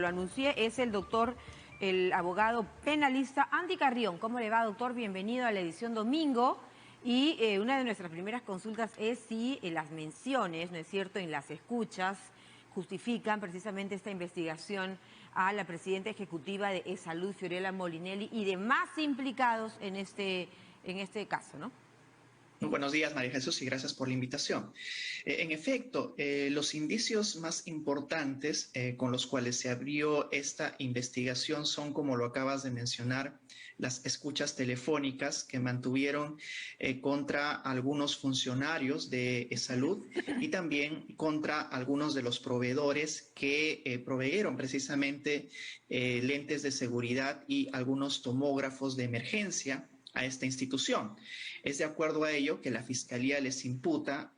Lo anuncié, es el abogado penalista Andy Carrión. ¿Cómo le va, doctor? Bienvenido a la edición domingo. Y una de nuestras primeras consultas es si las menciones, ¿no es cierto?, en las escuchas justifican precisamente esta investigación a la presidenta ejecutiva de E-Salud, Fiorella Molinelli, y demás implicados en este caso, ¿no? Muy buenos días, María Jesús, y gracias por la invitación. En efecto, los indicios más importantes con los cuales se abrió esta investigación son, como lo acabas de mencionar, las escuchas telefónicas que mantuvieron contra algunos funcionarios de salud y también contra algunos de los proveedores que proveyeron precisamente lentes de seguridad y algunos tomógrafos de emergencia a esta institución. Es de acuerdo a ello que la Fiscalía les imputa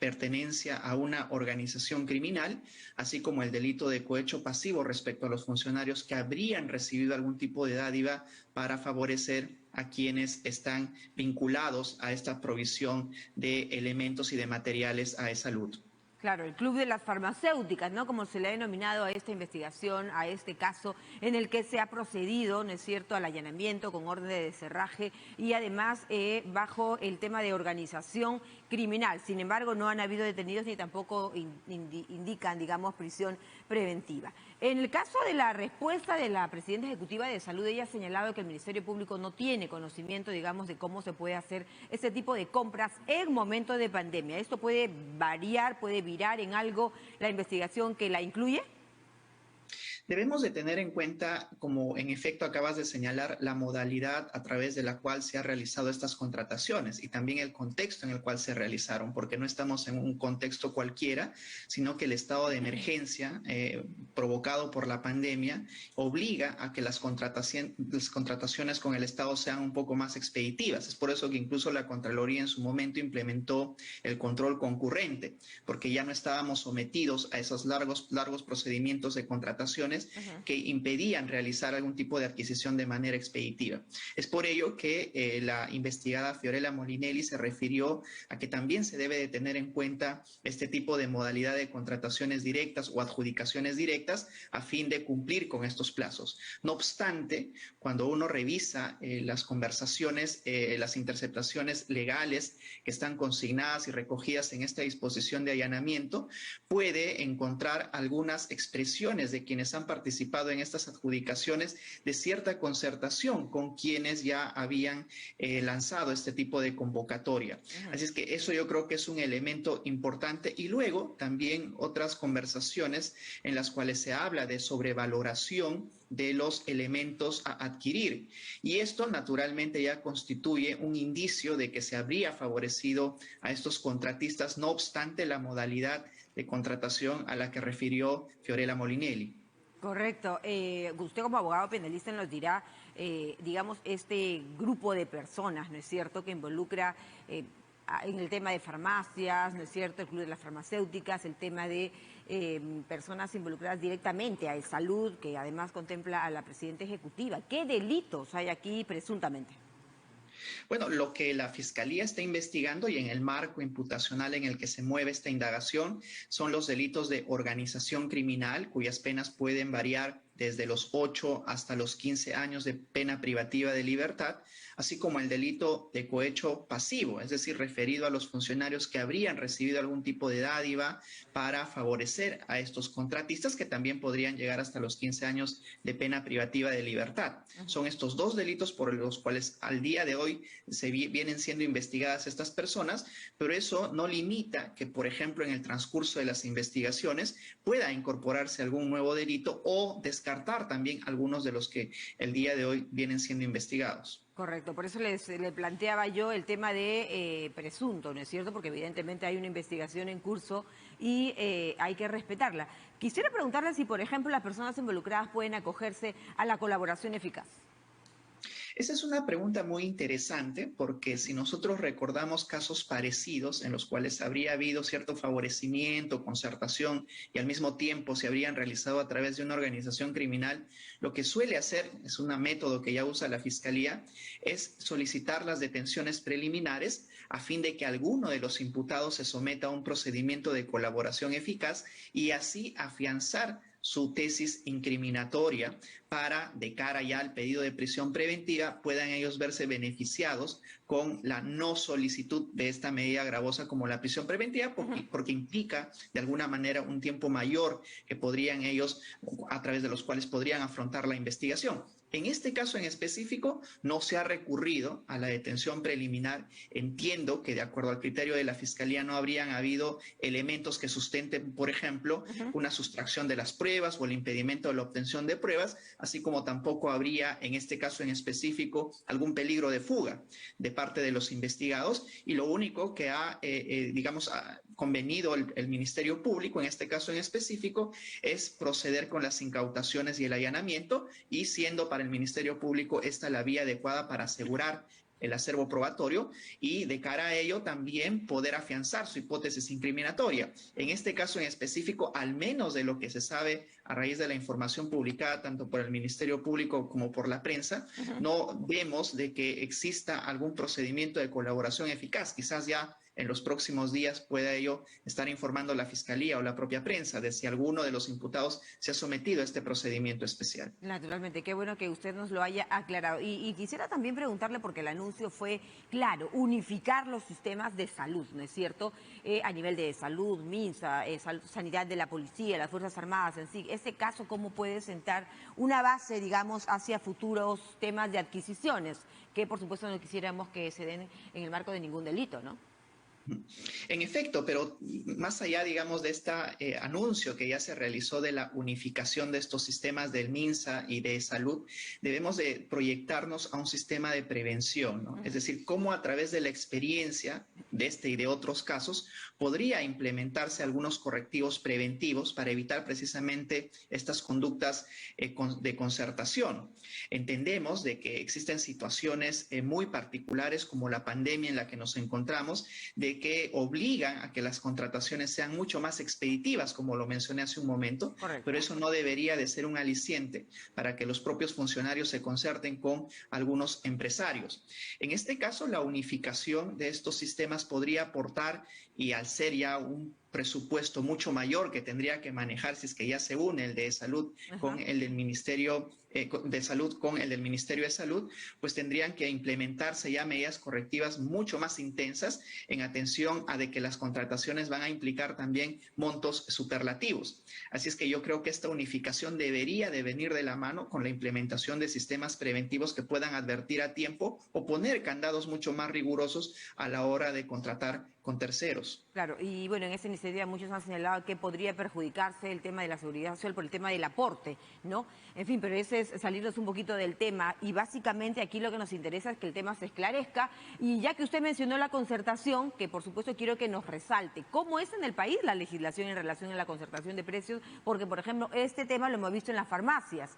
pertenencia a una organización criminal, así como el delito de cohecho pasivo respecto a los funcionarios que habrían recibido algún tipo de dádiva para favorecer a quienes están vinculados a esta provisión de elementos y de materiales a E-Salud. Claro, el Club de las Farmacéuticas, ¿no?, como se le ha denominado a esta investigación, a este caso en el que se ha procedido, ¿no es cierto?, al allanamiento con orden de cerraje y además bajo el tema de organización criminal. Sin embargo, no han habido detenidos ni tampoco indican, digamos, prisión preventiva. En el caso de la respuesta de la presidenta ejecutiva de Salud, ella ha señalado que el Ministerio Público no tiene conocimiento, digamos, de cómo se puede hacer este tipo de compras en momento de pandemia. Esto puede variar, puede virar en algo la investigación que la incluye. Debemos de tener en cuenta, como en efecto acabas de señalar, la modalidad a través de la cual se han realizado estas contrataciones y también el contexto en el cual se realizaron, porque no estamos en un contexto cualquiera, sino que el estado de emergencia provocado por la pandemia obliga a que las contrataciones con el Estado sean un poco más expeditivas. Es por eso que incluso la Contraloría en su momento implementó el control concurrente, porque ya no estábamos sometidos a esos largos procedimientos de contrataciones que impedían realizar algún tipo de adquisición de manera expeditiva. Es por ello que la investigada Fiorella Molinelli se refirió a que también se debe de tener en cuenta este tipo de modalidad de contrataciones directas o adjudicaciones directas a fin de cumplir con estos plazos. No obstante, cuando uno revisa las conversaciones, las interceptaciones legales que están consignadas y recogidas en esta disposición de allanamiento, puede encontrar algunas expresiones de quienes han participado en estas adjudicaciones de cierta concertación con quienes ya habían lanzado este tipo de convocatoria. Así es que eso yo creo que es un elemento importante. Y luego también otras conversaciones en las cuales se habla de sobrevaloración de los elementos a adquirir. Y esto naturalmente ya constituye un indicio de que se habría favorecido a estos contratistas, no obstante la modalidad de contratación a la que refirió Fiorella Molinelli. Correcto. Usted como abogado penalista nos dirá, digamos, este grupo de personas, ¿no es cierto?, que involucra en el tema de farmacias, ¿no es cierto?, el Club de las Farmacéuticas, el tema de personas involucradas directamente a salud, que además contempla a la presidenta ejecutiva. ¿Qué delitos hay aquí presuntamente? Bueno, lo que la Fiscalía está investigando y en el marco imputacional en el que se mueve esta indagación son los delitos de organización criminal, cuyas penas pueden variar desde los 8 hasta los 15 años de pena privativa de libertad, así como el delito de cohecho pasivo, es decir, referido a los funcionarios que habrían recibido algún tipo de dádiva para favorecer a estos contratistas, que también podrían llegar hasta los 15 años de pena privativa de libertad. Son estos dos delitos por los cuales al día de hoy vienen siendo investigadas estas personas, pero eso no limita que, por ejemplo, en el transcurso de las investigaciones pueda incorporarse algún nuevo delito o descartar también algunos de los que el día de hoy vienen siendo investigados. Correcto, por eso le planteaba yo el tema de presunto, ¿no es cierto? Porque evidentemente hay una investigación en curso y hay que respetarla. Quisiera preguntarle si, por ejemplo, las personas involucradas pueden acogerse a la colaboración eficaz. Esa es una pregunta muy interesante porque si nosotros recordamos casos parecidos en los cuales habría habido cierto favorecimiento, concertación y al mismo tiempo se habrían realizado a través de una organización criminal, lo que suele hacer, es un método que ya usa la Fiscalía, es solicitar las detenciones preliminares a fin de que alguno de los imputados se someta a un procedimiento de colaboración eficaz y así afianzar su tesis incriminatoria para, de cara ya al pedido de prisión preventiva, puedan ellos verse beneficiados con la no solicitud de esta medida gravosa como la prisión preventiva, porque implica de alguna manera un tiempo mayor que podrían ellos, a través de los cuales podrían afrontar la investigación. En este caso en específico no se ha recurrido a la detención preliminar. Entiendo que de acuerdo al criterio de la Fiscalía no habrían habido elementos que sustenten, por ejemplo, una sustracción de las pruebas o el impedimento de la obtención de pruebas, así como tampoco habría en este caso en específico algún peligro de fuga de parte de los investigados, y lo único que ha, convenido el Ministerio Público, en este caso en específico, es proceder con las incautaciones y el allanamiento, y siendo para el Ministerio Público esta la vía adecuada para asegurar el acervo probatorio y de cara a ello también poder afianzar su hipótesis incriminatoria. En este caso en específico, al menos de lo que se sabe a raíz de la información publicada tanto por el Ministerio Público como por la prensa, no vemos de que exista algún procedimiento de colaboración eficaz. Quizás ya en los próximos días pueda ello estar informando la Fiscalía o la propia prensa de si alguno de los imputados se ha sometido a este procedimiento especial. Naturalmente, qué bueno que usted nos lo haya aclarado. Y quisiera también preguntarle, porque el anuncio fue claro, unificar los sistemas de salud, ¿no es cierto? A nivel de salud, MINSA, sanidad de la policía, las Fuerzas Armadas en sí. Este caso, ¿cómo puede sentar una base, digamos, hacia futuros temas de adquisiciones? Que por supuesto no quisiéramos que se den en el marco de ningún delito, ¿no? En efecto, pero más allá, digamos, de este anuncio que ya se realizó de la unificación de estos sistemas del MINSA y de salud, debemos de proyectarnos a un sistema de prevención, ¿no? Es decir, cómo a través de la experiencia de este y de otros casos podría implementarse algunos correctivos preventivos para evitar precisamente estas conductas de concertación. Entendemos de que existen situaciones muy particulares como la pandemia en la que nos encontramos, de que obligan a que las contrataciones sean mucho más expeditivas, como lo mencioné hace un momento. Correcto. Pero eso no debería de ser un aliciente para que los propios funcionarios se concerten con algunos empresarios. En este caso, la unificación de estos sistemas podría aportar, y al ser ya un presupuesto mucho mayor que tendría que manejar si es que ya se une el de salud con el del Ministerio de Salud con el del Ministerio de Salud, pues tendrían que implementarse ya medidas correctivas mucho más intensas en atención a de que las contrataciones van a implicar también montos superlativos. Así es que yo creo que esta unificación debería de venir de la mano con la implementación de sistemas preventivos que puedan advertir a tiempo o poner candados mucho más rigurosos a la hora de contratar con terceros. Claro, y bueno, en esta iniciativa muchos han señalado que podría perjudicarse el tema de la seguridad social por el tema del aporte, ¿no? En fin, pero ese es salirnos un poquito del tema, y básicamente aquí lo que nos interesa es que el tema se esclarezca. Y ya que usted mencionó la concertación, que por supuesto quiero que nos resalte, ¿cómo es en el país la legislación en relación a la concertación de precios? Porque, por ejemplo, este tema lo hemos visto en las farmacias.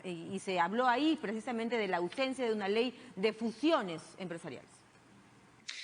Y se habló ahí precisamente de la ausencia de una ley de fusiones empresariales.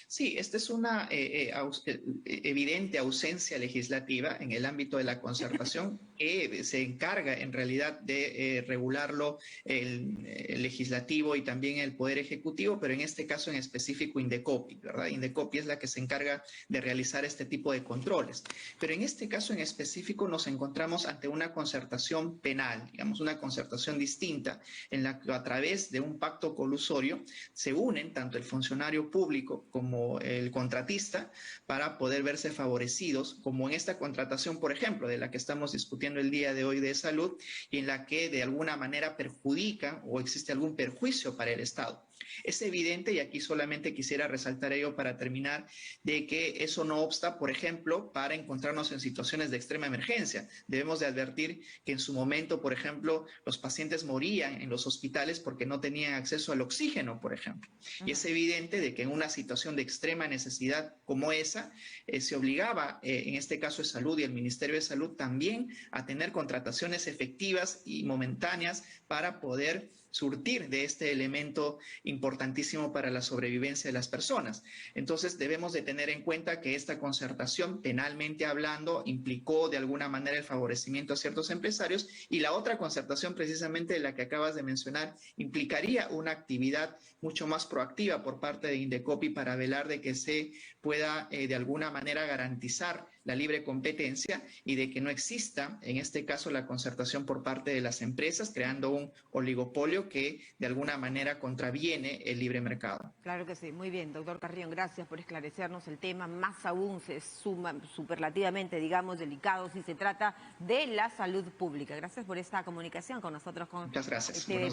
Sí, esta es una evidente ausencia legislativa en el ámbito de la concertación que se encarga en realidad de regularlo el legislativo y también el Poder Ejecutivo, pero en este caso en específico Indecopi, ¿verdad? Indecopi es la que se encarga de realizar este tipo de controles. Pero en este caso en específico nos encontramos ante una concertación penal, digamos, una concertación distinta en la que a través de un pacto colusorio se unen tanto el funcionario público como el contratista para poder verse favorecidos, como en esta contratación, por ejemplo, de la que estamos discutiendo el día de hoy de salud, y en la que de alguna manera perjudica o existe algún perjuicio para el Estado. Es evidente, y aquí solamente quisiera resaltar ello para terminar, de que eso no obsta, por ejemplo, para encontrarnos en situaciones de extrema emergencia. Debemos de advertir que en su momento, por ejemplo, los pacientes morían en los hospitales porque no tenían acceso al oxígeno, por ejemplo. Y es evidente de que en una situación de extrema necesidad como esa, se obligaba, en este caso de salud y el Ministerio de Salud también, a tener contrataciones efectivas y momentáneas para poder surtir de este elemento importantísimo para la sobrevivencia de las personas. Entonces debemos de tener en cuenta que esta concertación, penalmente hablando, implicó de alguna manera el favorecimiento a ciertos empresarios, y la otra concertación, precisamente la que acabas de mencionar, implicaría una actividad mucho más proactiva por parte de Indecopi para velar de que se pueda de alguna manera garantizar la libre competencia y de que no exista, en este caso, la concertación por parte de las empresas, creando un oligopolio que de alguna manera contraviene el libre mercado. Claro que sí, muy bien, doctor Carrión, gracias por esclarecernos el tema, más aún se suma superlativamente, digamos, delicado si se trata de la salud pública. Gracias por esta comunicación con nosotros, con Muchas gracias. TVP.